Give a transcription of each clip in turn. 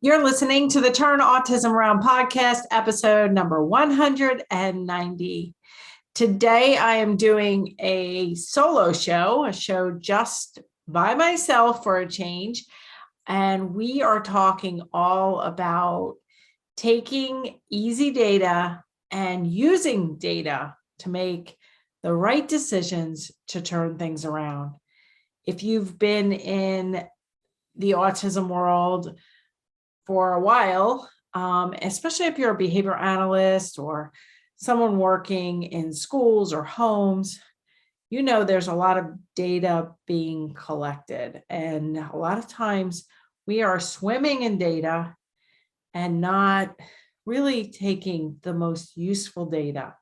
You're listening to the Turn Autism Around podcast, episode number 190. Today, I am doing a solo show, a show just by myself for a change. And we are talking all about taking easy data and using data to make the right decisions to turn things around. If you've been in the autism world for a while, especially if you're a behavior analyst or someone working in schools or homes, you know there's a lot of data being collected. And a lot of times we are swimming in data and not really taking the most useful data.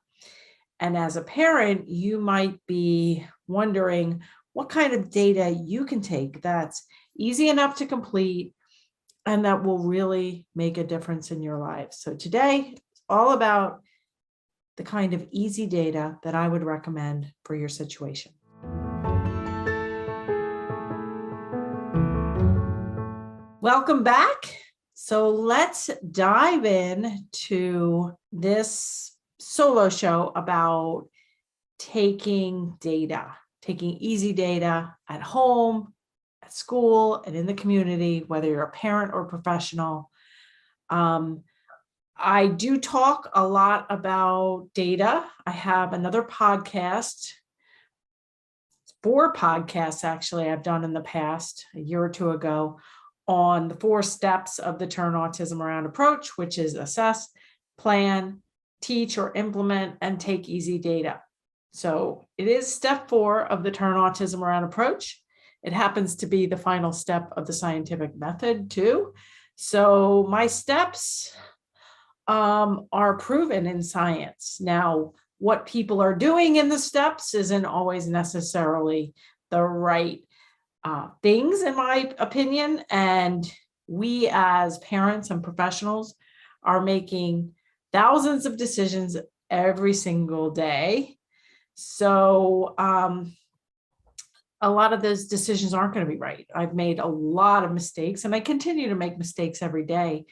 And as a parent, you might be wondering what kind of data you can take that's easy enough to complete and that will really make a difference in your life. So today, it's all about the kind of easy data that I would recommend for your situation. Welcome back. So let's dive in to this solo show about taking data, taking easy data at home, at school, and in the community, whether you're a parent or professional. I do talk a lot about data. I have another podcast, 4 podcasts actually I've done in the past, a year or 2 ago, on the 4 steps of the Turn Autism Around approach, which is assess, plan, teach or implement, and take easy data. So it is step 4 of the Turn Autism Around approach. It happens to be the final step of the scientific method too. So my steps are proven in science. Now, what people are doing in the steps isn't always necessarily the right things, in my opinion. And we as parents and professionals are making thousands of decisions every single day. So a lot of those decisions aren't going to be right. I've made a lot of mistakes and I continue to make mistakes every day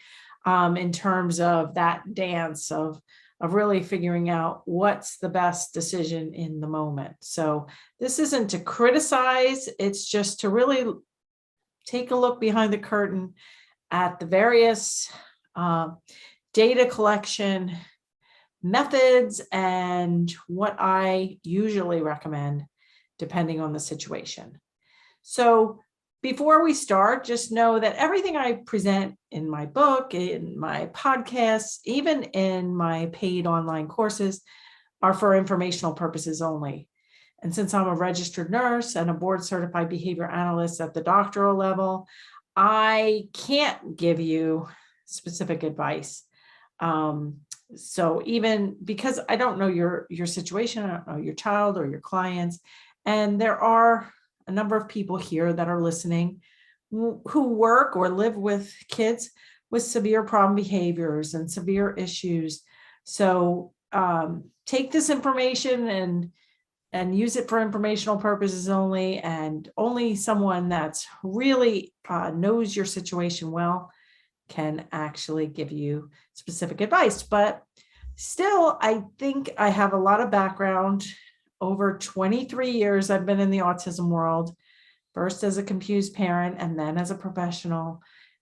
in terms of that dance of really figuring out what's the best decision in the moment. So this isn't to criticize, it's just to really take a look behind the curtain at the various data collection methods and what I usually recommend depending on the situation. So before we start, just know that everything I present in my book, in my podcasts, even in my paid online courses are for informational purposes only. And since I'm a registered nurse and a board certified behavior analyst at the doctoral level, I can't give you specific advice. So even because I don't know your situation, I don't know your child or your clients, and there are a number of people here that are listening who work or live with kids with severe problem behaviors and severe issues. So take this information and use it for informational purposes only, and only someone that's really knows your situation well can actually give you specific advice. But still, I think I have a lot of background. Over 23 years, I've been in the autism world, first as a confused parent and then as a professional.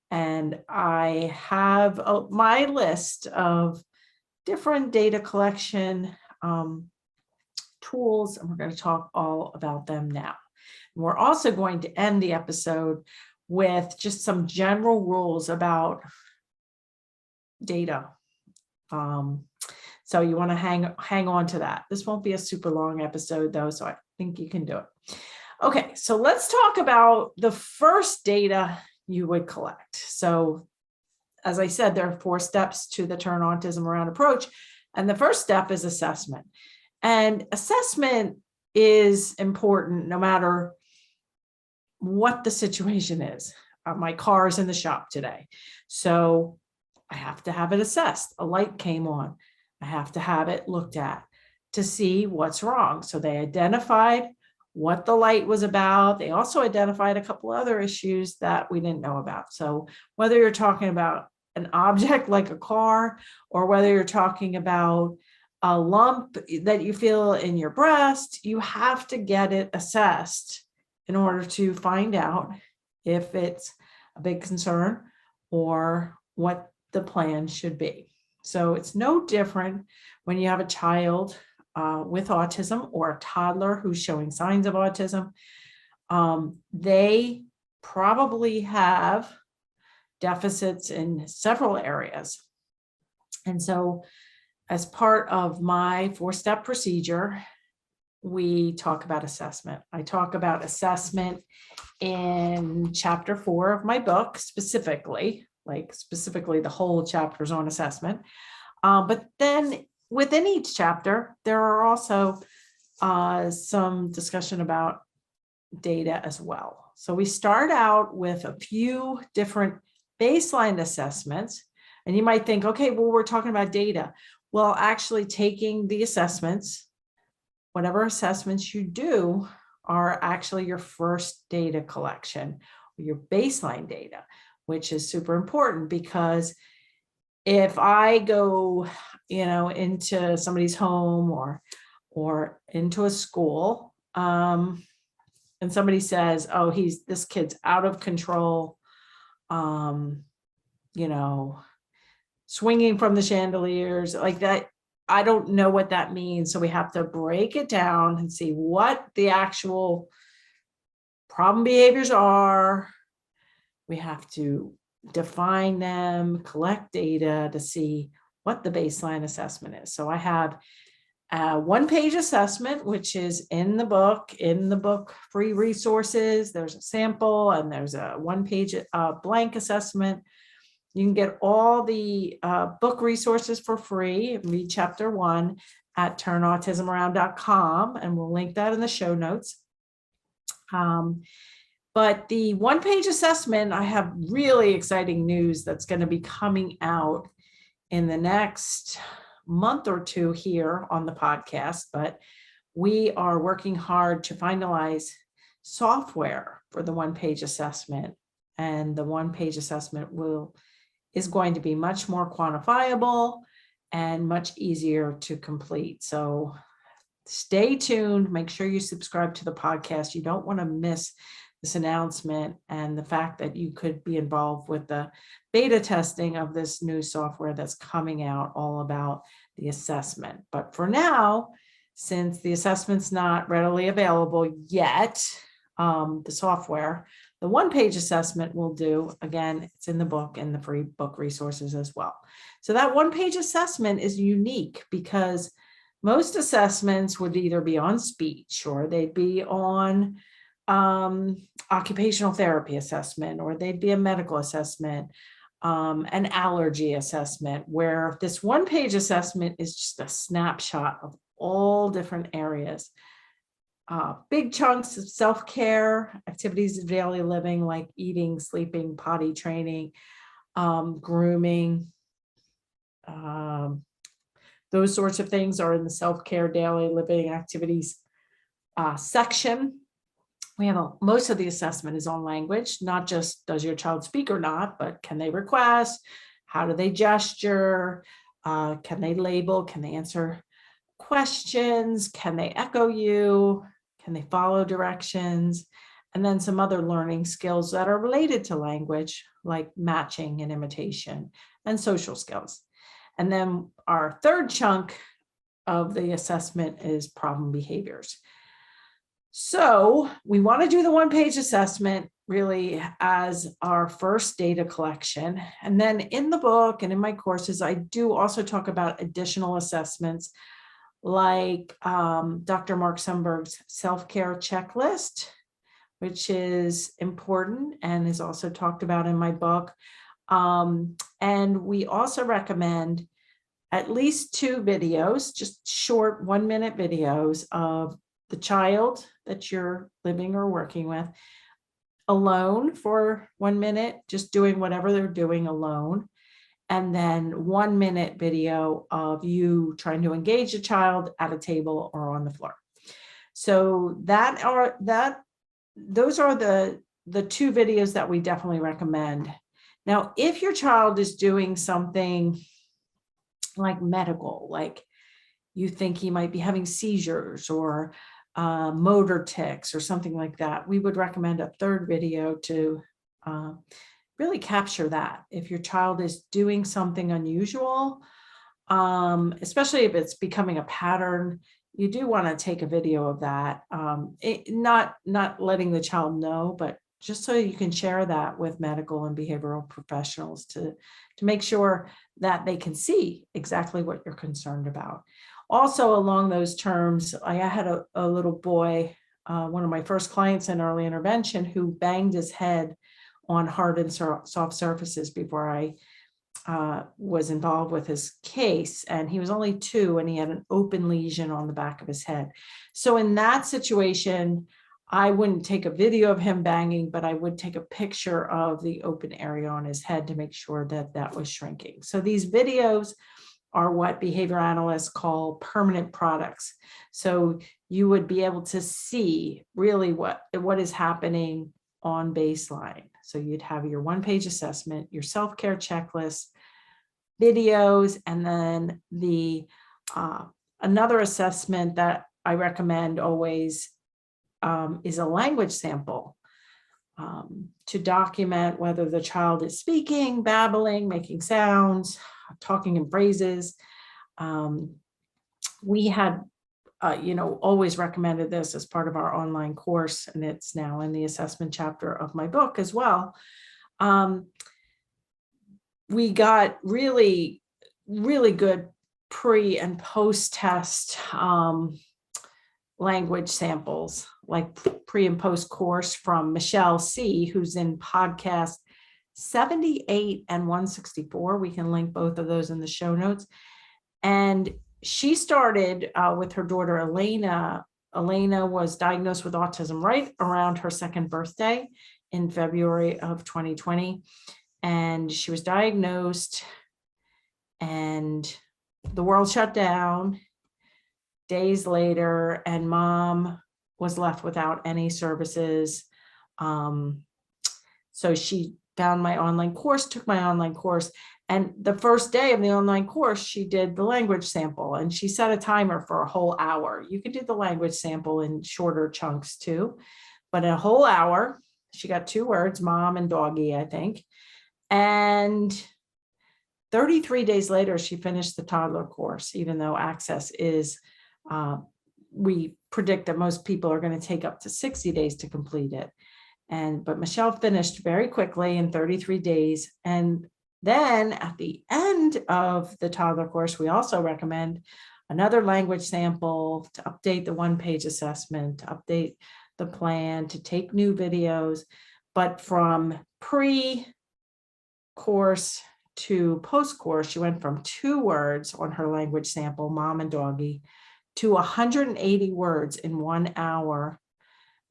And I have my list of different data collection tools, and we're going to talk all about them now. And we're also going to end the episode with just some general rules about data. So you want to hang on to that. This won't be a super long episode though, so I think you can do it. Okay, so let's talk about the first data you would collect. So as I said, there are 4 steps to the Turn Autism Around approach. And the first step is assessment. And assessment is important no matter what the situation is. My car is in the shop today, so I have to have it assessed. A light came on. I have to have it looked at to see what's wrong. So they identified what the light was about. They also identified a couple other issues that we didn't know about. So whether you're talking about an object like a car, or whether you're talking about a lump that you feel in your breast, you have to get it assessed in order to find out if it's a big concern or what the plan should be. So it's no different when you have a child with autism or a toddler who's showing signs of autism. They probably have deficits in several areas. And so as part of my 4-step procedure, we talk about assessment. I talk about assessment in chapter 4 of my book, specifically the whole chapter is on assessment. But then within each chapter, there are also some discussion about data as well. So we start out with a few different baseline assessments, and you might think, okay, well, we're talking about data. Well, actually taking the assessments, whatever assessments you do, are actually your first data collection, your baseline data, which is super important, because if I go, into somebody's home or into a school, and somebody says, oh, this kid's out of control, swinging from the chandeliers like that, I don't know what that means. So we have to break it down and see what the actual problem behaviors are. We have to define them, collect data to see what the baseline assessment is. So I have a 1-page assessment, which is in the book free resources. There's a sample and there's a 1-page blank assessment. You can get all the book resources for free. Read chapter 1 at turnautismaround.com, and we'll link that in the show notes. But the 1-page assessment, I have really exciting news that's going to be coming out in the next month or two here on the podcast. But we are working hard to finalize software for the 1-page assessment. And the 1-page assessment is going to be much more quantifiable and much easier to complete. So stay tuned. Make sure you subscribe to the podcast. You don't want to miss this announcement and the fact that you could be involved with the beta testing of this new software that's coming out all about the assessment. But for now, since the assessment's not readily available yet, the software, the 1-page assessment will do. Again, it's in the book and the free book resources as well. So that 1-page assessment is unique because most assessments would either be on speech, or they'd be on occupational therapy assessment, or they'd be a medical assessment, an allergy assessment, where this 1-page assessment is just a snapshot of all different areas. Big chunks of self-care, activities of daily living like eating, sleeping, potty training, grooming, those sorts of things are in the self-care daily living activities section. We have most of the assessment is on language, not just does your child speak or not, but can they request? How do they gesture? Can they label? Can they answer questions? Can they echo you? Can they follow directions? And then some other learning skills that are related to language, like matching and imitation and social skills. And then our third chunk of the assessment is problem behaviors. So we want to do the 1-page assessment really as our first data collection. And then in the book and in my courses, I do also talk about additional assessments like Dr. Mark Sundberg's self-care checklist, which is important and is also talked about in my book. And we also recommend at least 2 videos, just short 1-minute videos of the child that you're living or working with alone for 1 minute, just doing whatever they're doing alone. And then 1-minute video of you trying to engage a child at a table or on the floor. So those are the two videos that we definitely recommend. Now, if your child is doing something like medical, like you think he might be having seizures or motor tics or something like that, we would recommend a third video to really capture that. If your child is doing something unusual, especially if it's becoming a pattern, you do want to take a video of that. Not letting the child know, but just so you can share that with medical and behavioral professionals to make sure that they can see exactly what you're concerned about. Also, along those terms, I had a little boy, one of my first clients in early intervention, who banged his head on hard and soft surfaces before I was involved with his case, and he was only 2 and he had an open lesion on the back of his head. So in that situation, I wouldn't take a video of him banging, but I would take a picture of the open area on his head to make sure that that was shrinking. So these videos are what behavior analysts call permanent products. So you would be able to see really what is happening on baseline. So you'd have your one-page assessment, your self-care checklist, videos, and then the another assessment that I recommend always is a language sample to document whether the child is speaking, babbling, making sounds, talking in phrases. We had always recommended this as part of our online course, and it's now in the assessment chapter of my book as well. We got really, really good pre and post test language samples, like pre and post course from Michelle C., who's in podcast 78 and 164. We can link both of those in the show notes. And she started with her daughter, Elena. Elena was diagnosed with autism right around her 2nd birthday in February of 2020. And she was diagnosed and the world shut down days later, and mom was left without any services. So she found my online course, took my online course, and the first day of the online course, she did the language sample, and she set a timer for a whole hour. You could do the language sample in shorter chunks too, but a whole hour, she got 2 words, mom and doggy, I think. And 33 days later, she finished the toddler course, even though access is, we predict that most people are going to take up to 60 days to complete it. But Michelle finished very quickly in 33 days. And then at the end of the toddler course, we also recommend another language sample to update the one-page assessment, to update the plan, to take new videos. But from pre-course to post-course, she went from 2 words on her language sample, mom and doggy, to 180 words in 1 hour,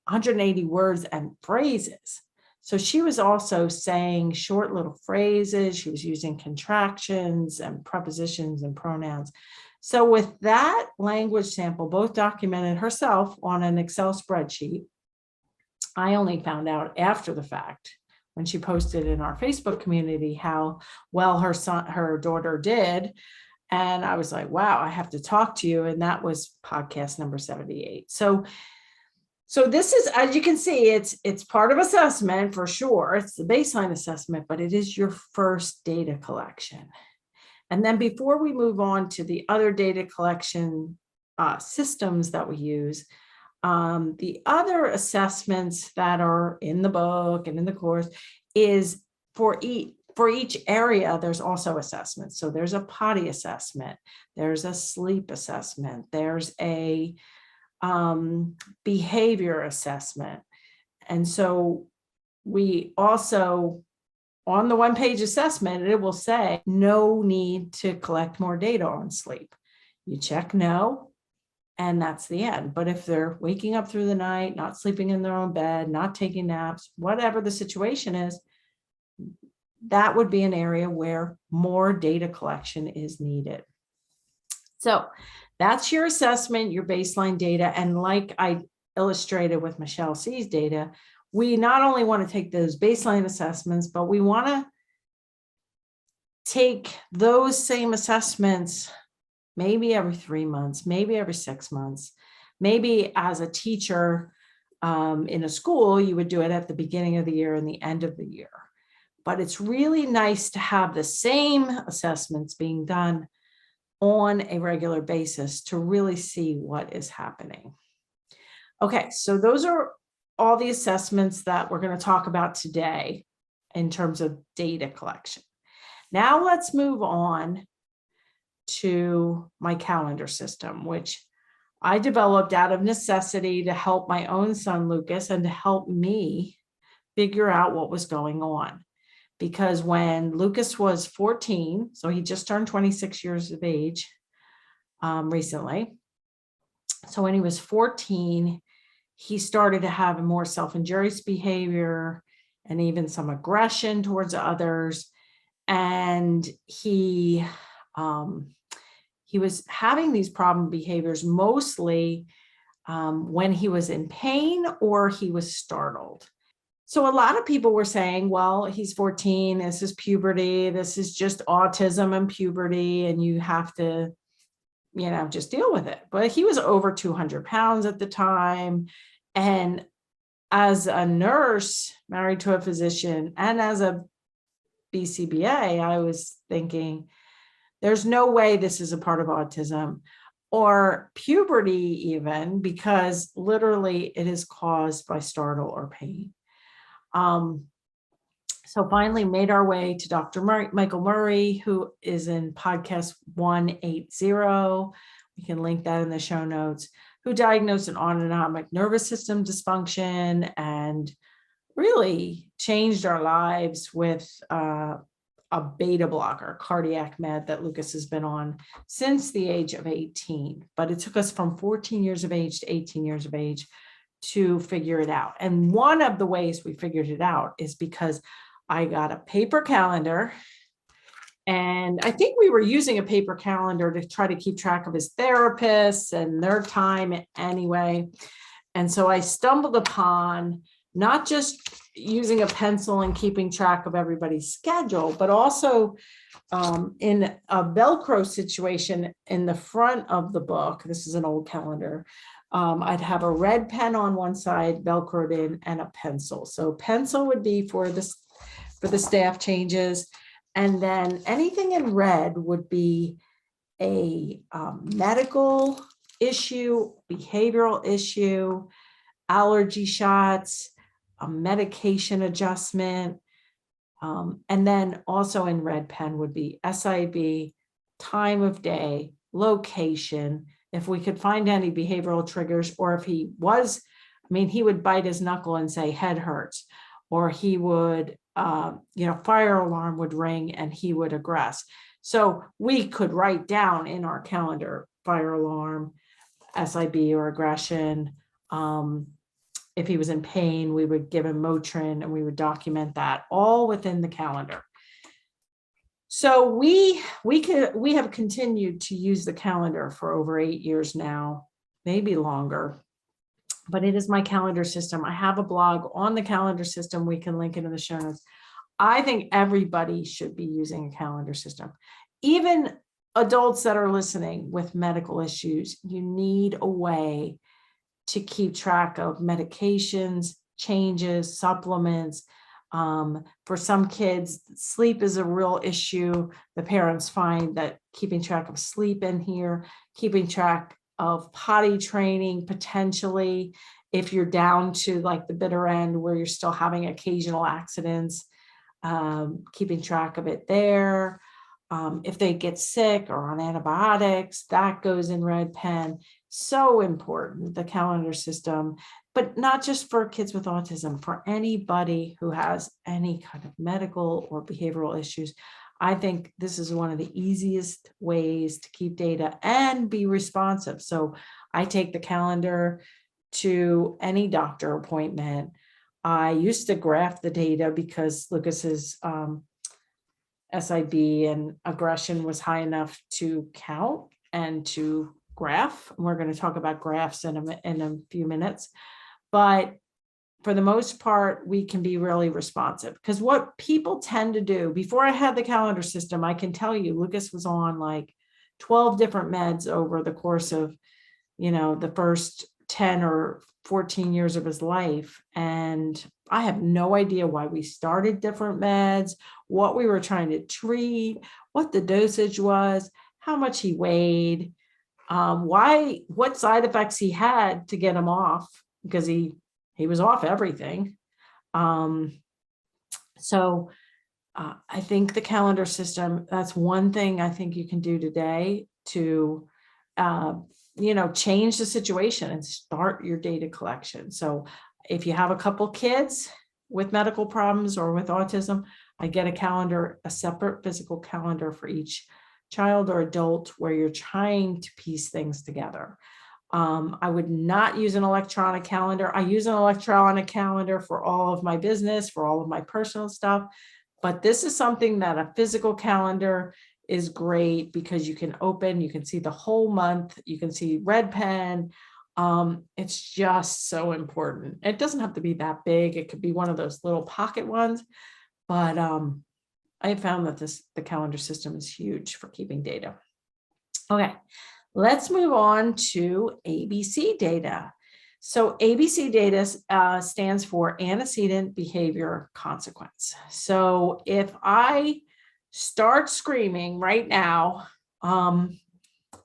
180 words and phrases. So she was also saying short little phrases. She was using contractions and prepositions and pronouns. So with that language sample, both documented herself on an Excel spreadsheet. I only found out after the fact when she posted in our Facebook community how well her daughter did. And I was like, wow, I have to talk to you. And that was podcast number 78. So this is, as you can see, it's part of assessment for sure. It's the baseline assessment, but it is your first data collection. And then before we move on to the other data collection systems that we use, the other assessments that are in the book and in the course is for each area, there's also assessments. So there's a potty assessment, there's a sleep assessment, there's a behavior assessment. And so we also, on the one-page assessment, it will say no need to collect more data on sleep. You check no, and that's the end. But if they're waking up through the night, not sleeping in their own bed, not taking naps, whatever the situation is, that would be an area where more data collection is needed. So that's your assessment, your baseline data. And like I illustrated with Michelle C's data, we not only want to take those baseline assessments, but we want to take those same assessments maybe every 3 months, maybe every 6 months. Maybe as a teacher in a school, you would do it at the beginning of the year and the end of the year. But it's really nice to have the same assessments being done on a regular basis to really see what is happening. Okay, so those are all the assessments that we're going to talk about today in terms of data collection. Now let's move on to my calendar system, which I developed out of necessity to help my own son, Lucas, and to help me figure out what was going on. Because when Lucas was 14, so he just turned 26 years of age recently. So when he was 14, he started to have a more self-injurious behavior and even some aggression towards others. And he was having these problem behaviors mostly when he was in pain or he was startled. So a lot of people were saying, well, he's 14, this is puberty, this is just autism and puberty, and you have to, just deal with it. But he was over 200 pounds at the time. And as a nurse married to a physician and as a BCBA, I was thinking, there's no way this is a part of autism or puberty even, because literally it is caused by startle or pain. So finally made our way to Dr. Michael Murray, who is in podcast 180. We can link that in the show notes, who diagnosed an autonomic nervous system dysfunction and really changed our lives with a beta blocker, cardiac med that Lucas has been on since the age of 18. But it took us from 14 years of age to 18 years of age to figure it out. And one of the ways we figured it out is because I got a paper calendar, and I think we were using a paper calendar to try to keep track of his therapists and their time anyway. And so I stumbled upon not just using a pencil and keeping track of everybody's schedule, but also in a Velcro situation in the front of the book. This is an old calendar. I'd have a red pen on one side, Velcroed in, and a pencil. So pencil would be for the staff changes. And then anything in red would be a medical issue, behavioral issue, allergy shots, a medication adjustment. And then also in red pen would be SIB, time of day, location, if we could find any behavioral triggers, or if he would bite his knuckle and say head hurts, or he would, fire alarm would ring and he would aggress. So we could write down in our calendar, fire alarm, SIB or aggression. If he was in pain, we would give him Motrin and we would document that all within the calendar. So we have continued to use the calendar for over 8 years now, maybe longer, but it is my calendar system. I have a blog on the calendar system. We can link it in the show notes. I think everybody should be using a calendar system. Even adults that are listening with medical issues, you need a way to keep track of medications, changes, supplements. For some kids, sleep is a real issue. The parents find that keeping track of sleep in here, keeping track of potty training, potentially, if you're down to like the bitter end where you're still having occasional accidents, keeping track of it there. If they get sick or on antibiotics, that goes in red pen. So important, the calendar system, but not just for kids with autism, for anybody who has any kind of medical or behavioral issues. I think this is one of the easiest ways to keep data and be responsive. So I take the calendar to any doctor appointment. I used to graph the data because Lucas's SIB and aggression was high enough to count and to graph. We're going to talk about graphs in a few minutes, but for the most part, we can be really responsive, because what people tend to do, before I had the calendar system, I can tell you, Lucas was on like 12 different meds over the course of, the first 10 or 14 years of his life. And I have no idea why we started different meds, what we were trying to treat, what the dosage was, how much he weighed, what side effects he had to get him off, because he was off everything. So I think the calendar system, that's one thing I think you can do today to, change the situation and start your data collection. So if you have a couple kids with medical problems or with autism, I get a calendar, a separate physical calendar for each child or adult, where you're trying to piece things together. I would not use an electronic calendar. I use an electronic calendar for all of my business, for all of my personal stuff. But this is something that a physical calendar is great, because you can open, you can see the whole month, you can see red pen. It's just so important. It doesn't have to be that big. It could be one of those little pocket ones. But I found that the calendar system is huge for keeping data. Okay. Let's move on to ABC data. So ABC data stands for antecedent behavior consequence. So if I start screaming right now,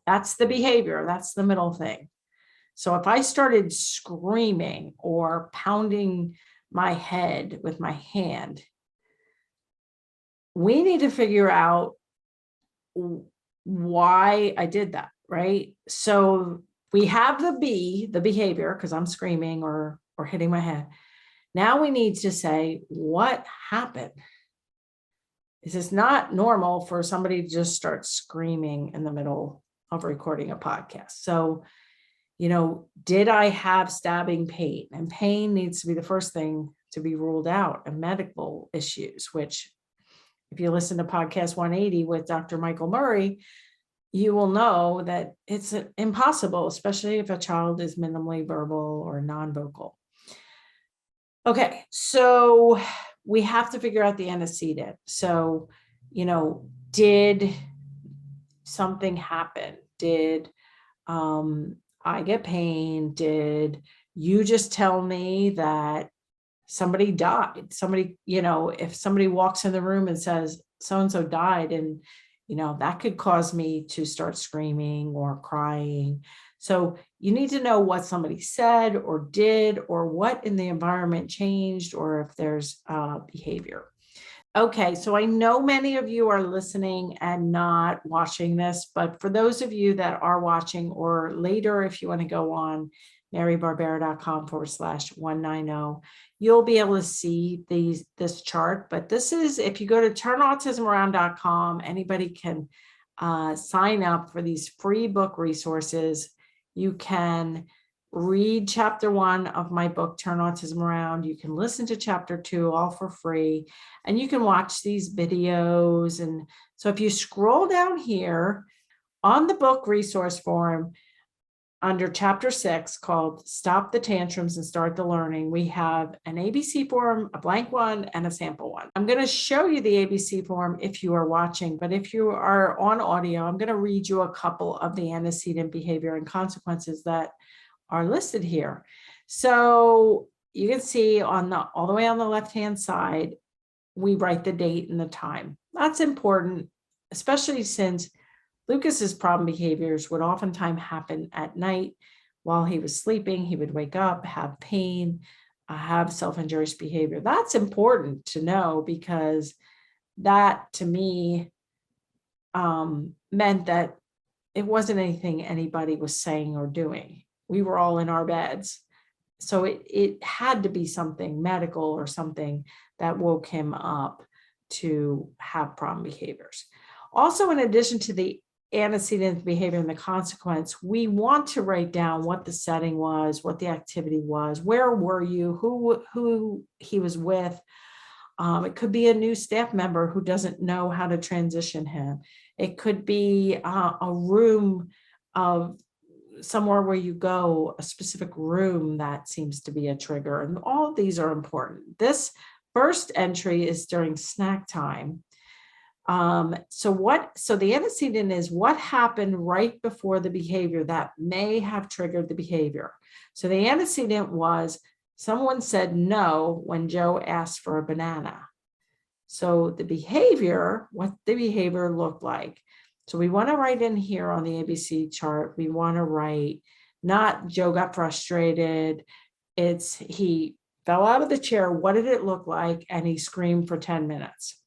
that's the behavior, that's the middle thing. So if I started screaming or pounding my head with my hand, we need to figure out why I did that. Right? So we have the behavior, because I'm screaming or hitting my head. Now we need to say, what happened? Is this not normal for somebody to just start screaming in the middle of recording a podcast? So, did I have stabbing pain? And pain needs to be the first thing to be ruled out, and medical issues, which if you listen to podcast 180 with Dr. Michael Murray, you will know that it's impossible, especially if a child is minimally verbal or non-vocal. Okay, so we have to figure out the antecedent. So, did something happen? Did I get pain? Did you just tell me that somebody died? Somebody, if somebody walks in the room and says, so-and-so died, and that could cause me to start screaming or crying. So you need to know what somebody said or did, or what in the environment changed, or if there's behavior. Okay, so I know many of you are listening and not watching this, but for those of you that are watching, or later, if you want to go on marybarbera.com/190, you'll be able to see this chart. But this is, if you go to turnautismaround.com, anybody can sign up for these free book resources. You can read chapter 1 of my book, Turn Autism Around. You can listen to chapter 2, all for free, and you can watch these videos. And so if you scroll down here on the book resource form, under chapter 6, called Stop the Tantrums and Start the Learning, we have an ABC form, a blank one, and a sample one. I'm going to show you the ABC form if you are watching, but if you are on audio, I'm going to read you a couple of the antecedent behavior and consequences that are listed here. So you can see all the way on the left-hand side, we write the date and the time. That's important, especially since Lucas's problem behaviors would oftentimes happen at night while he was sleeping. He would wake up, have pain, have self-injurious behavior. That's important to know, because that to me meant that it wasn't anything anybody was saying or doing. We were all in our beds. So it had to be something medical or something that woke him up to have problem behaviors. Also, in addition to the antecedent behavior and the consequence, we want to write down what the setting was, what the activity was, where were you, who he was with, It could be a new staff member who doesn't know how to transition him. It could be a room of somewhere where you go, a specific room that seems to be a trigger. And all of these are important. This first entry is during snack time. So the antecedent is what happened right before the behavior that may have triggered the behavior. So the antecedent was someone said no when Joe asked for a banana. So the behavior, what the behavior looked like. So we want to write in here on the ABC chart, we want to write not Joe got frustrated. It's he fell out of the chair. What did it look like? And he screamed for 10 minutes.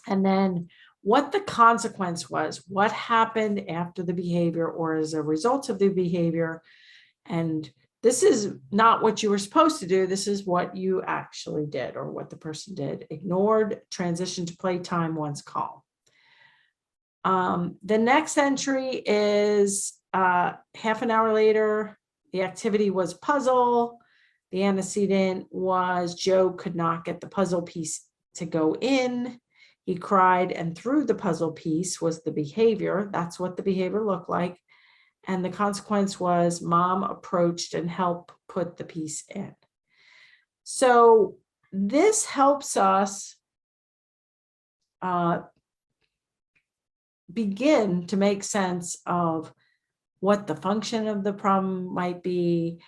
And then what the consequence was, what happened after the behavior or as a result of the behavior. And this is not what you were supposed to do. This is what you actually did or what the person did. Ignored, transition to playtime once calm. The next entry is half an hour later, the activity was puzzle. The antecedent was Joe could not get the puzzle piece to go in. He cried and threw the puzzle piece was the behavior. That's what the behavior looked like. And the consequence was mom approached and helped put the piece in. So this helps us begin to make sense of what the function of the problem might be.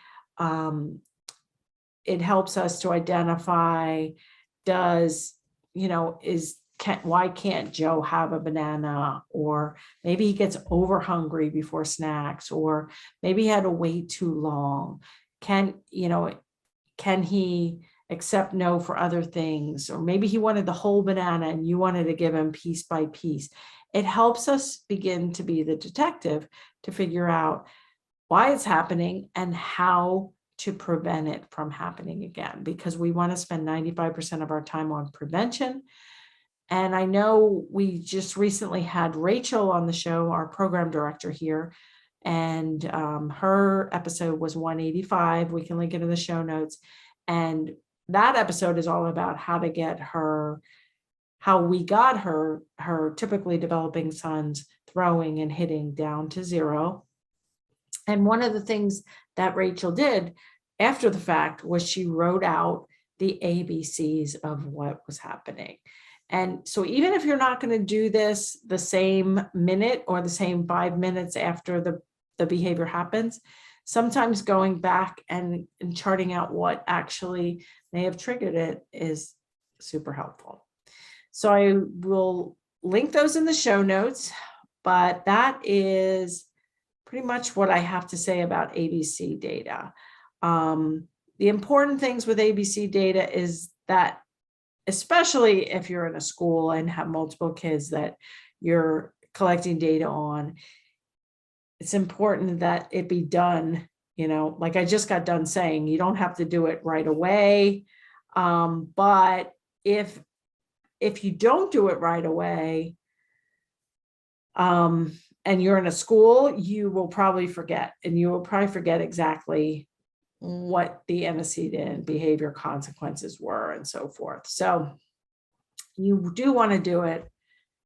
It helps us to identify, why can't Joe have a banana? Or maybe he gets over hungry before snacks, or maybe he had to wait too long. Can he accept no for other things? Or maybe he wanted the whole banana and you wanted to give him piece by piece. It helps us begin to be the detective to figure out why it's happening and how to prevent it from happening again, because we want to spend 95% of our time on prevention. And I know we just recently had Rachel on the show, our program director here, and her episode was 185. We can link it in the show notes. And that episode is all about how we got her typically developing sons throwing and hitting down to 0. And one of the things that Rachel did after the fact was she wrote out the ABCs of what was happening. And so even if you're not going to do this the same minute or the same 5 minutes after the behavior happens, sometimes going back and charting out what actually may have triggered it is super helpful. So I will link those in the show notes, but that is pretty much what I have to say about ABC data. The important things with ABC data is that, especially if you're in a school and have multiple kids that you're collecting data on, it's important that it be done, like I just got done saying, you don't have to do it right away. But if you don't do it right away, and you're in a school, you will probably forget, and you will probably forget exactly what the antecedent behavior consequences were and so forth. So you do want to do it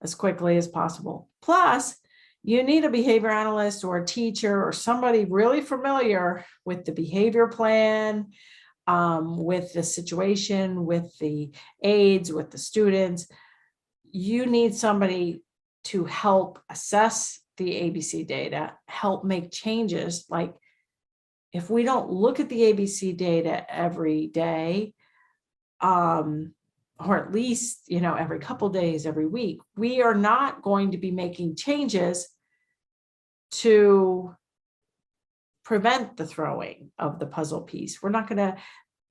as quickly as possible. Plus, you need a behavior analyst or a teacher or somebody really familiar with the behavior plan, with the situation, with the aides, with the students. You need somebody to help assess the ABC data, help make changes. Like if we don't look at the ABC data every day, or at least, every couple days, every week, we are not going to be making changes to prevent the throwing of the puzzle piece. We're not going to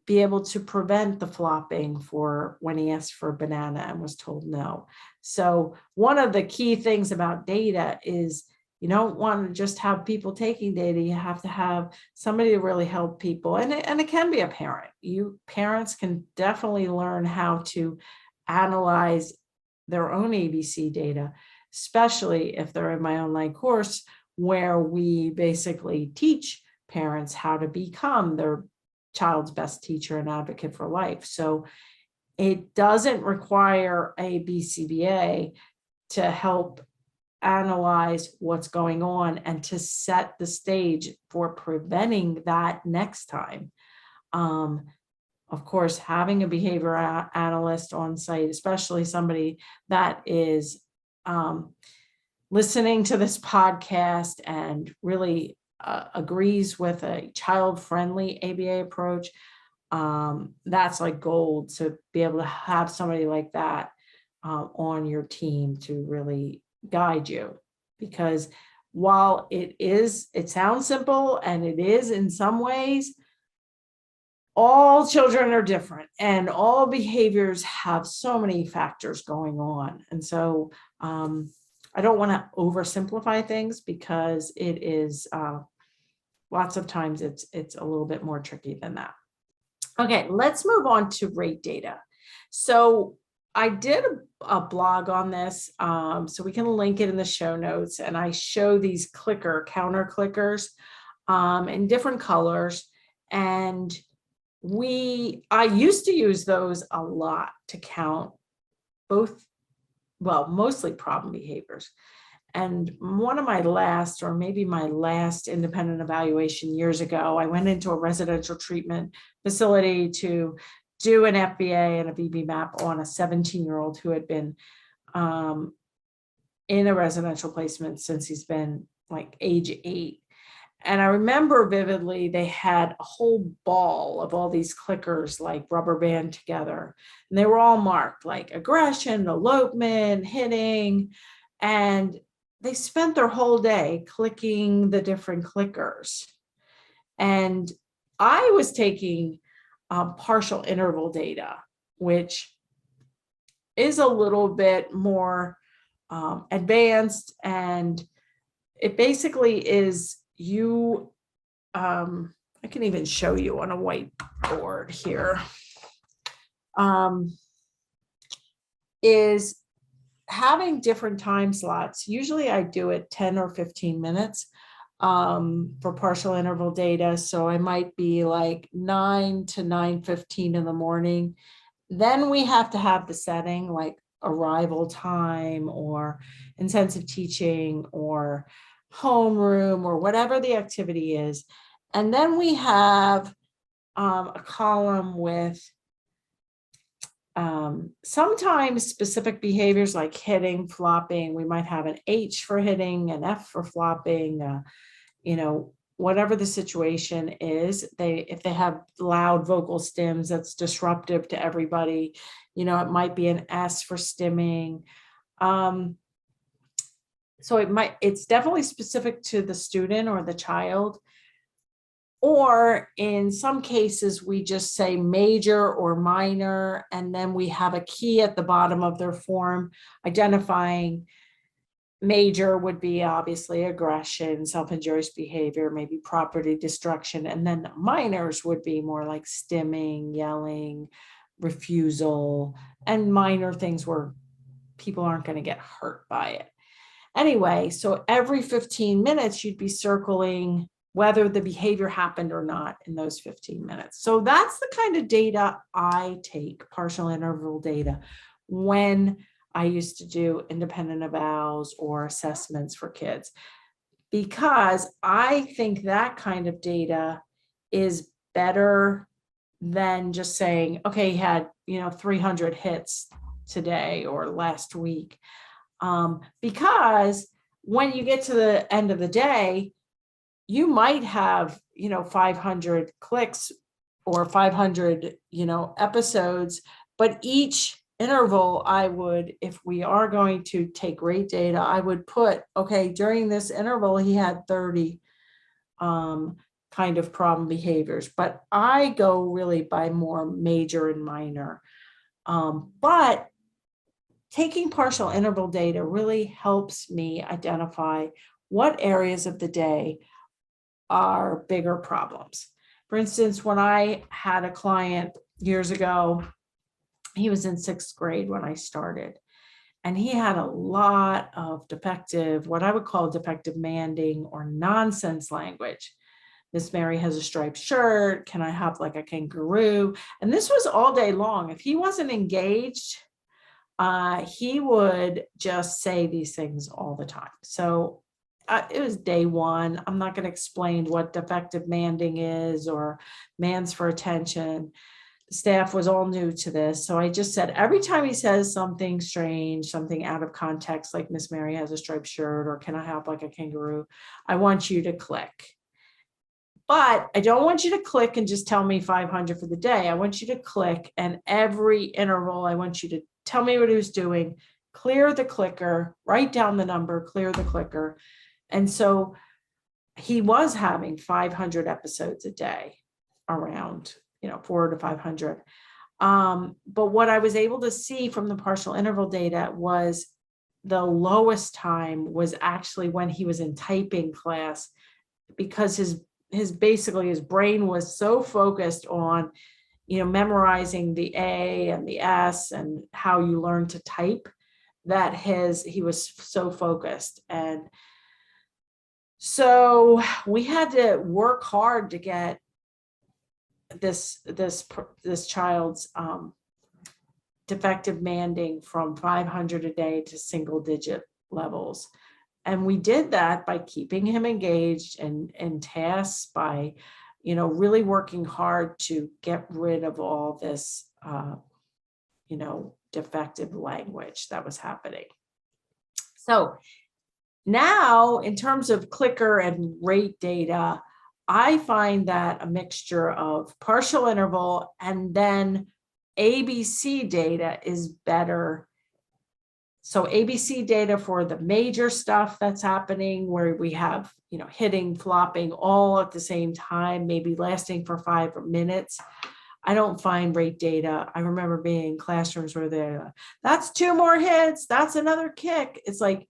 be able to prevent the flopping for when he asked for a banana and was told no. So one of the key things about data is you don't want to just have people taking data. You have to have somebody to really help people. And it can be a parent. Parents can definitely learn how to analyze their own ABC data, especially if they're in my online course where we basically teach parents how to become their child's best teacher and advocate for life. So It doesn't require a BCBA to help analyze what's going on and to set the stage for preventing that next time. Of course, having a behavior analyst on site, especially somebody that is listening to this podcast and really agrees with a child-friendly ABA approach, that's like gold, to be able to have somebody like that on your team to really guide you. Because while it sounds simple, and it is in some ways, all children are different and all behaviors have so many factors going on. And so I don't want to oversimplify things, because it is lots of times it's a little bit more tricky than that. Okay, let's move on to rate data. So I did a blog on this, so we can link it in the show notes, and I show these counter clickers in different colors. And I used to use those a lot to count mostly problem behaviors. And one of my last, or maybe my last independent evaluation years ago, I went into a residential treatment facility to do an FBA and a BB-MAP on a 17-year-old who had been in a residential placement since he's been like age 8. And I remember vividly, they had a whole ball of all these clickers, like rubber band together. And they were all marked like aggression, elopement, hitting. And they spent their whole day clicking the different clickers. And I was taking partial interval data, which is a little bit more advanced. And it basically is I can even show you on a whiteboard here, is having different time slots. Usually I do it 10 or 15 minutes for partial interval data. So I might be like 9 to 9:15 in the morning. Then we have to have the setting like arrival time or intensive teaching or homeroom or whatever the activity is. And then we have a column with sometimes specific behaviors like hitting, flopping. We might have an H for hitting, an F for flopping, whatever the situation is. If they have loud vocal stims that's disruptive to everybody, it might be an S for stimming. So it's definitely specific to the student or the child. Or in some cases, we just say major or minor, and then we have a key at the bottom of their form identifying. Major would be obviously aggression, self-injurious behavior, maybe property destruction. And then minors would be more like stimming, yelling, refusal, and minor things where people aren't going to get hurt by it. Anyway, so every 15 minutes, you'd be circling whether the behavior happened or not in those 15 minutes. So that's the kind of data I take, partial interval data, when I used to do independent evals or assessments for kids, because I think that kind of data is better than just saying, okay, he had 300 hits today or last week. Because when you get to the end of the day, you might have 500 clicks or 500 episodes, but each interval, if we are going to take rate data, I would put, okay, during this interval he had 30 kind of problem behaviors, but I go really by more major and minor. But taking partial interval data really helps me identify what areas of the day are bigger problems. For instance, when I had a client years ago, he was in 6th grade when I started, and he had a lot of what I would call defective manding or nonsense language. Miss Mary has a striped shirt. Can I hop like a kangaroo? And this was all day long. If he wasn't engaged, he would just say these things all the time. So it was day one. I'm not going to explain what defective manding is or mands for attention. The staff was all new to this. So I just said, every time he says something strange, something out of context, like Miss Mary has a striped shirt or can I hop like a kangaroo, I want you to click. But I don't want you to click and just tell me 500 for the day. I want you to click, and every interval, I want you to tell me what he was doing, clear the clicker, write down the number, clear the clicker. And so he was having 500 episodes a day, around, 400 to 500. But what I was able to see from the partial interval data was the lowest time was actually when he was in typing class, because his brain was so focused on, memorizing the A and the S and how you learn to type, that he was so focused. And so we had to work hard to get this child's defective manding from 500 a day to single digit levels. And we did that by keeping him engaged in tasks, by, really working hard to get rid of all this, defective language that was happening. So now, in terms of clicker and rate data, I find that a mixture of partial interval and then ABC data is better. So ABC data for the major stuff that's happening, where we have, hitting, flopping all at the same time, maybe lasting for 5 minutes. I don't find rate data. I remember being in classrooms where that's 2 more hits, that's another kick. It's like,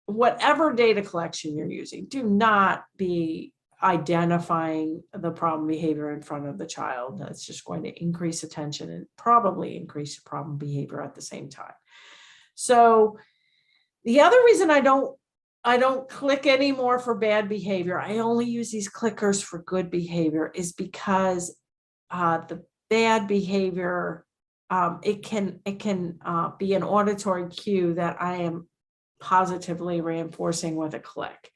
whatever data collection you're using, do not be identifying the problem behavior in front of the child. That's just going to increase attention and probably increase problem behavior at the same time. So the other reason I don't click anymore for bad behavior, I only use these clickers for good behavior, is because the bad behavior, it can be an auditory cue that I am positively reinforcing with a click.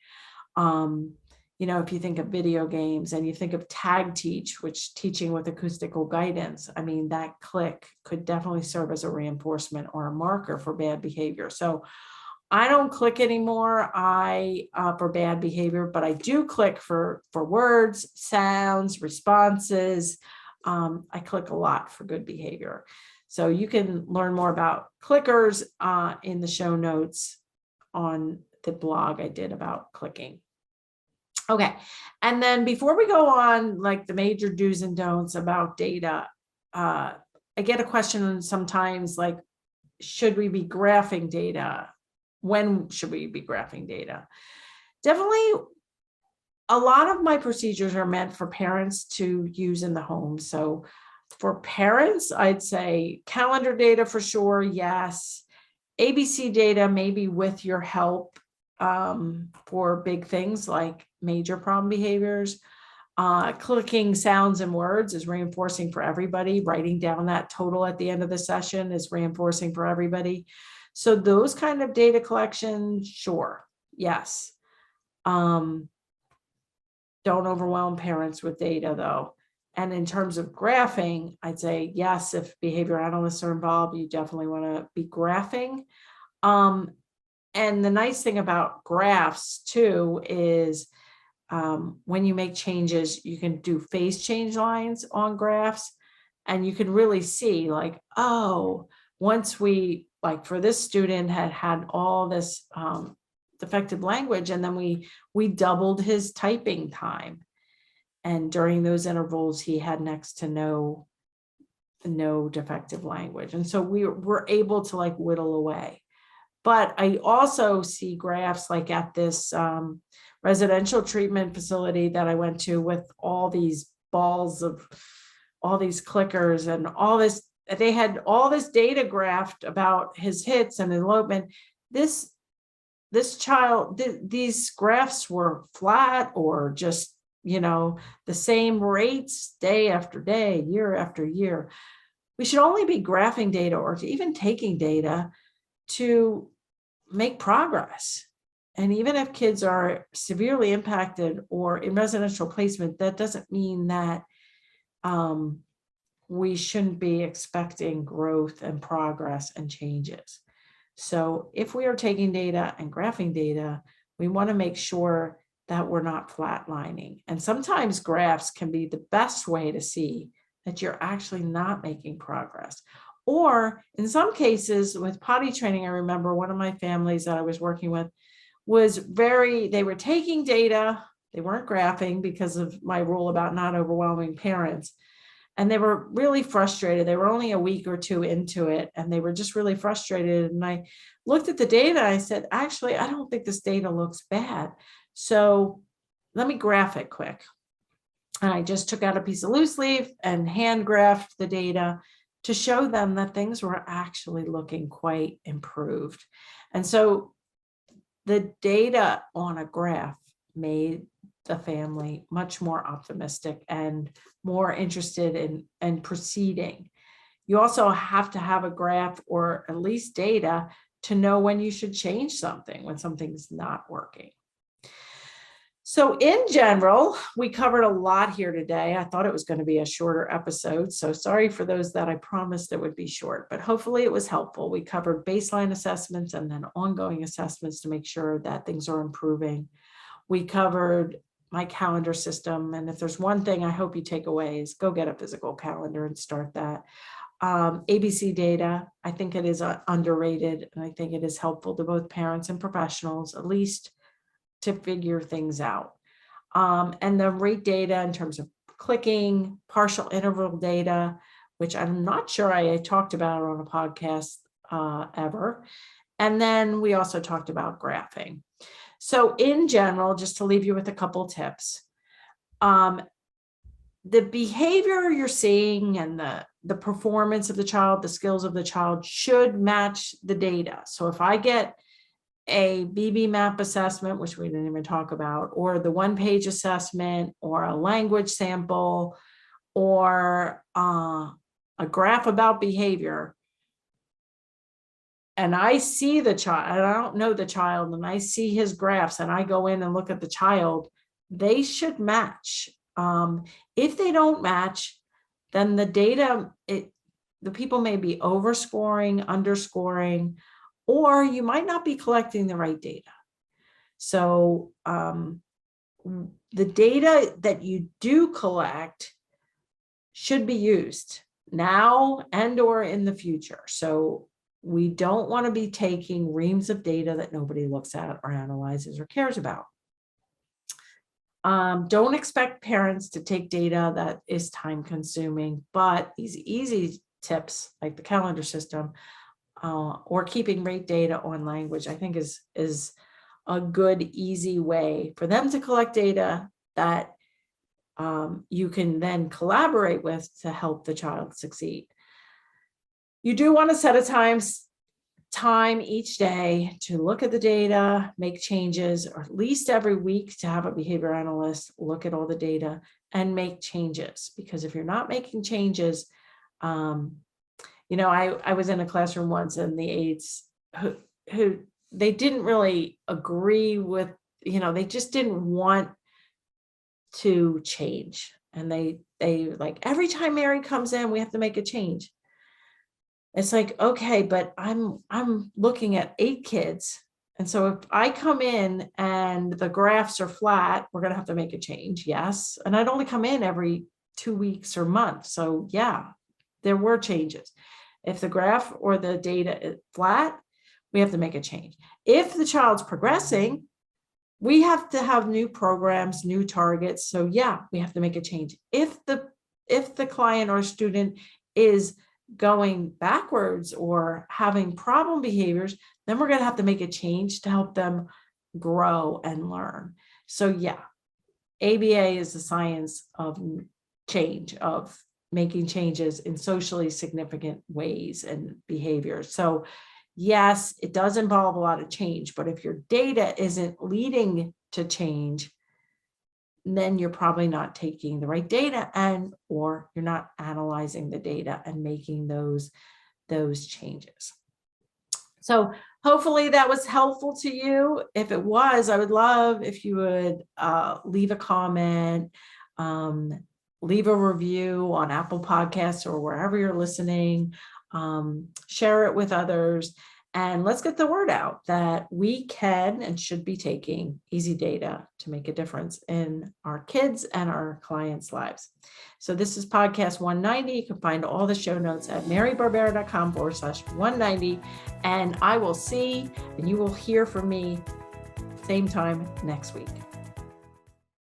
If you think of video games and you think of tag teach, which teaching with acoustical guidance, I mean, that click could definitely serve as a reinforcement or a marker for bad behavior. So I don't click anymore for bad behavior, but I do click for words, sounds, responses. I click a lot for good behavior. So you can learn more about clickers in the show notes on the blog I did about clicking. Okay. And then before we go on, like the major do's and don'ts about data, I get a question sometimes like, should we be graphing data? When should we be graphing data? Definitely, a lot of my procedures are meant for parents to use in the home. So for parents, I'd say calendar data for sure, yes. ABC data, maybe with your help for big things like major problem behaviors. Clicking sounds and words is reinforcing for everybody. Writing down that total at the end of the session is reinforcing for everybody. So those kind of data collection, sure, yes. Don't overwhelm parents with data though. And in terms of graphing, I'd say yes, if behavior analysts are involved, you definitely want to be graphing. And the nice thing about graphs too is when you make changes, you can do phase change lines on graphs, and you can really see like, oh, once we, like for this student had all this defective language, and then we doubled his typing time. And during those intervals, he had next to no defective language. And so we were able to like whittle away. But I also see graphs like at this residential treatment facility that I went to, with all these balls of all these clickers and all this, they had all this data graphed about his hits and elopement. This child, these graphs were flat or just the same rates day after day, year after year. We should only be graphing data or even taking data to make progress. And even if kids are severely impacted or in residential placement, that doesn't mean that we shouldn't be expecting growth and progress and changes. So if we are taking data and graphing data, we want to make sure that we're not flatlining. And sometimes graphs can be the best way to see that you're actually not making progress. Or in some cases with potty training, I remember one of my families that I was working with they were taking data, they weren't graphing because of my rule about not overwhelming parents. And they were really frustrated. They were only a week or two into it, and they were just really frustrated. And I looked at the data. I said, actually, I don't think this data looks bad. So let me graph it quick. And I just took out a piece of loose leaf and hand graphed the data to show them that things were actually looking quite improved. And so the data on a graph made the family much more optimistic and more interested in proceeding. You also have to have a graph or at least data to know when you should change something, when something's not working. So in general, we covered a lot here today. I thought it was going to be a shorter episode, so sorry for those that I promised it would be short, but hopefully it was helpful. We covered baseline assessments and then ongoing assessments to make sure that things are improving. We covered my calendar system, and if there's one thing I hope you take away is go get a physical calendar and start that. ABC data, I think it is underrated, and I think it is helpful to both parents and professionals, at least to figure things out. And the rate data in terms of clicking, partial interval data, which I'm not sure I talked about on a podcast ever. And then we also talked about graphing. So in general, just to leave you with a couple tips, the behavior you're seeing and the performance of the child, the skills of the child should match the data. So if I get a BB map assessment, which we didn't even talk about, or the one-page assessment, or a language sample, or a graph about behavior, and I see the child, and I don't know the child, and I see his graphs, and I go in and look at the child, they should match. If they don't match, then the data, the people may be overscoring, underscoring, or you might not be collecting the right data. So the data that you do collect should be used now and or in the future. So we don't want to be taking reams of data that nobody looks at or analyzes or cares about. Don't expect parents to take data that is time consuming, but these easy tips like the calendar system or keeping rate data on language, I think is a good, easy way for them to collect data that you can then collaborate with to help the child succeed. You do want to set a time each day to look at the data, make changes, or at least every week to have a behavior analyst look at all the data and make changes. Because if you're not making changes, I was in a classroom once, and the aides who they didn't really agree with, they just didn't want to change. And they like, every time Mary comes in, we have to make a change. It's like, okay, but I'm looking at 8 kids. And so if I come in and the graphs are flat, we're going to have to make a change. Yes. And I'd only come in every 2 weeks or month. So yeah, there were changes. If the graph or the data is flat, we have to make a change. If the child's progressing, we have to have new programs, new targets. So yeah, we have to make a change. If the client or student is going backwards or having problem behaviors, then we're going to have to make a change to help them grow and learn. So yeah, ABA is the science of change, of making changes in socially significant ways and behaviors. So yes, it does involve a lot of change, but if your data isn't leading to change, then you're probably not taking the right data or you're not analyzing the data and making those changes. So hopefully that was helpful to you. If it was, I would love if you would leave a comment, leave a review on Apple Podcasts or wherever you're listening, share it with others, and let's get the word out that we can and should be taking easy data to make a difference in our kids and our clients' lives. So this is podcast 190. You can find all the show notes at marybarbera.com/190. And I will see and you will hear from me same time next week.